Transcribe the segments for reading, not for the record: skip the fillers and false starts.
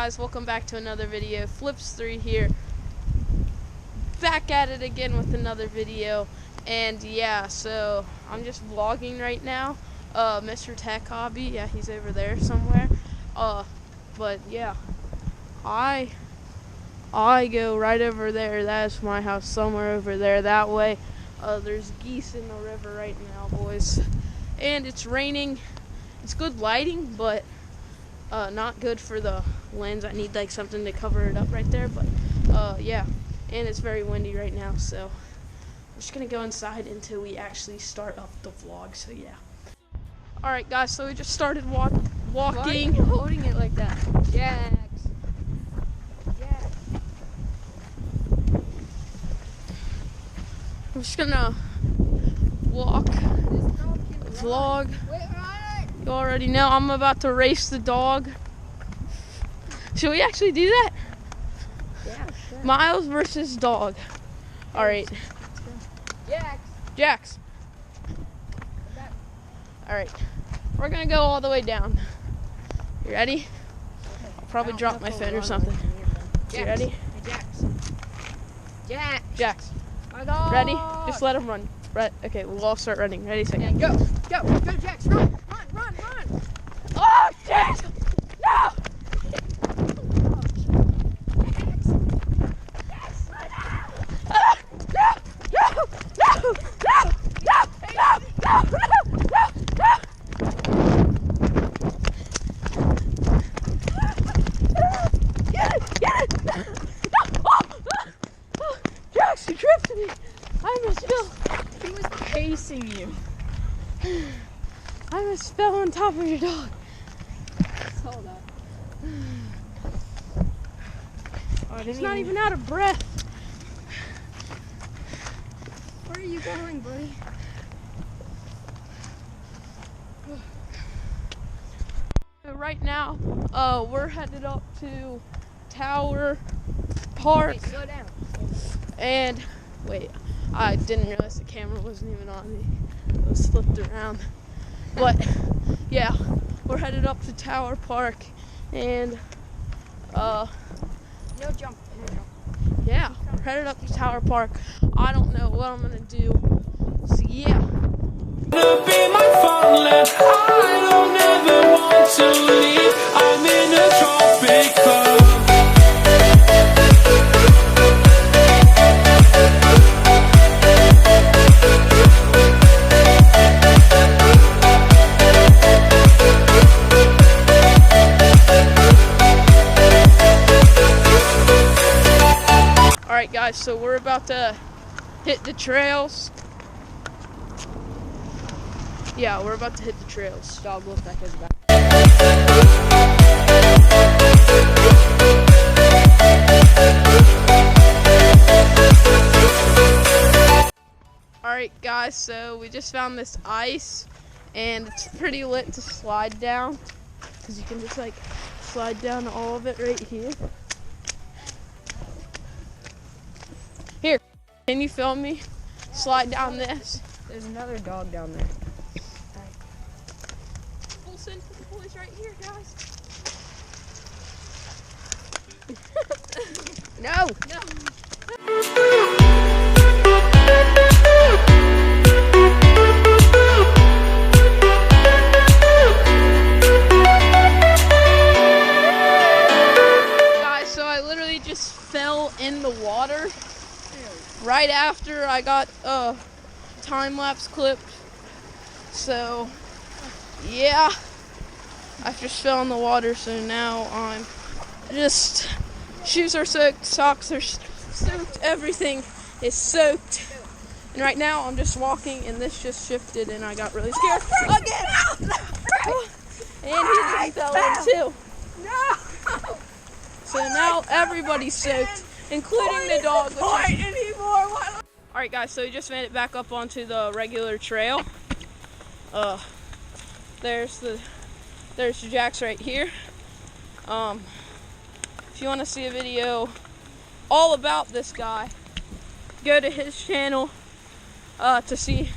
guys, welcome back to another video. Flips3 here, back at it again with another video. And yeah, so I'm just vlogging right now. Mr. Tech Hobby, yeah, he's over there somewhere. But yeah, I go right over there. That's my house, somewhere over there that way. There's geese in the river right now, boys, and it's raining. It's good lighting, but not good for the lens. I need like something to cover it up right there, but yeah, and it's very windy right now, so I'm just gonna go inside until we actually start up the vlog. So yeah. Alright guys, so we just started walking. Why are you holding it like that? Jax. I'm just gonna walk, vlog. You already know I'm about to race the dog. Should we actually do that? Yeah, sure. Miles versus dog. Alright. Jax. Alright. We're gonna go all the way down. You ready? I'll probably drop my phone or something. You ready? Jax. My dog. Ready? Just let him run. Okay, we'll all start running. Ready, set, Go, Jax, run. Oh, shit! No! Jax, you tripped me. I almost fell. He was pacing you. I almost fell on top of your dog. Hold up. He's not even out of breath. Where are you going, buddy? So right now, we're headed up to Tower Park. Wait, slow down. And wait, I didn't realize the camera wasn't even on me. It was flipped around. But yeah, we're headed up to Tower Park, and No jump. yeah, we're headed up to Tower Park. I don't know what I'm gonna do. So yeah. Be my farmland. I don't ever want to leave. I'm in a tropic club. Alright guys, so we're about to hit the trails. Yeah, we're about to hit the trails. Dog looks like his back. Alright guys, so we just found this ice, and it's pretty lit to slide down, because you can just like slide down all of it right here. Here, can you film me? Slide down this. There's another dog down there. Full send for the boys right here, guys. No. Guys, so I literally just fell in the water right after I got a time-lapse clip. So yeah, I just fell in the water, so now I'm just, shoes are soaked, socks are soaked, everything is soaked. And right now I'm just walking, and this just shifted and I got really scared again. And he just fell in too. No. So now everybody's soaked, including the dog. Alright guys, so we just made it back up onto the regular trail. There's Jax right here. If you want to see a video all about this guy, go to his channel to see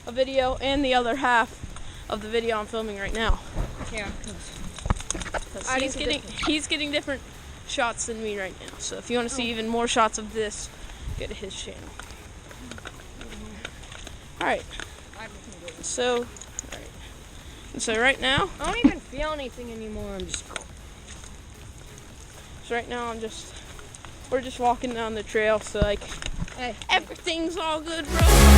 a video and the other half of the video I'm filming right now. Yeah. 'Cause I he's think getting different shots than me right now. So if you want to see even more shots of this, go to his channel. All right. So, right now, I don't even feel anything anymore. I'm just. so right now we're just walking down the trail. So like, Hey. everything's all good, bro.